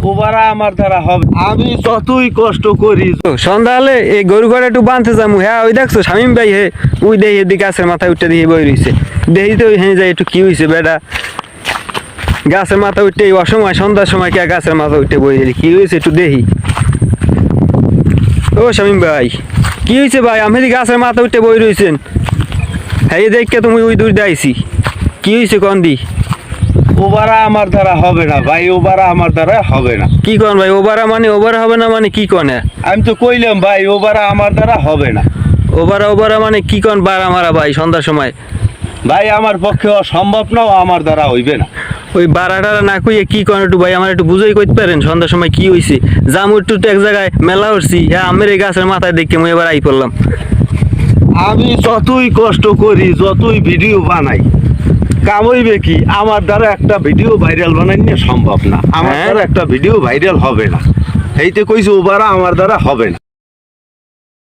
ওবারা আমার দ্বারা হবে। আমি যতই কষ্ট করি সন্ধ্যা হলে এই গরু ঘরে একটু বাঁধতে যাবো। হ্যাঁ ওই দেখছো শামিম ভাই হে ওই দেখি এদিকে গাছের মাথায় উঠে দিয়ে বই রয়েছে। দেখি তো ওইখানে যাই একটু কি হয়েছে বেটা, গাছের মাথা উঠে এই অসময় সন্ধ্যার সময় কে গাছের মাথা উঠে বই দিলি কি হয়েছে একটু দেখি। ও শামিম ভাই কি হয়েছে ভাই? আমি গাছের মাথা উঠে বই রয়েছেন, হ্যাঁ দেখে তুমি ওই দূর দাইছি কি হয়েছে কন দি? ওবারা আমার দ্বারা হবে না ভাই, ওবারা আমার দ্বারা হবে না। কি কন ভাই? ওবারা মানে ওবারা হবে না মানে কি কনে? আমি তো কইলাম ভাই ওবারা আমার দ্বারা হবে না। ওবারা ওবারা মানে কি কন? বারা মারা ভাই সন্ধ্যার সময় ভাই আমার পক্ষে সম্ভব না, আমার দ্বারা হইবে না। ওই বারাটা না কইয়ে কি কন একটু ভাই আমার একটু বুঝাই কইতে পারেন সন্ধ্যার সময় কি হয়েছে? জামু একটু এক জায়গায় মেলা উঠছি, হ্যাঁ আমের এই গাছের মাথায় দেখে মুই এবার আই পড়লাম। আমি যতই কষ্ট করি যতই ভিডিও বানাই কাম হইবে কি? আমার দ্বারা একটা ভিডিও ভাইরাল বানাই নিয়ে সম্ভব না, আমার হ্যাঁ? দ্বারা একটা ভিডিও ভাইরাল হবে না। এইতে কইছি ওবারা আমার দ্বারা হবে না।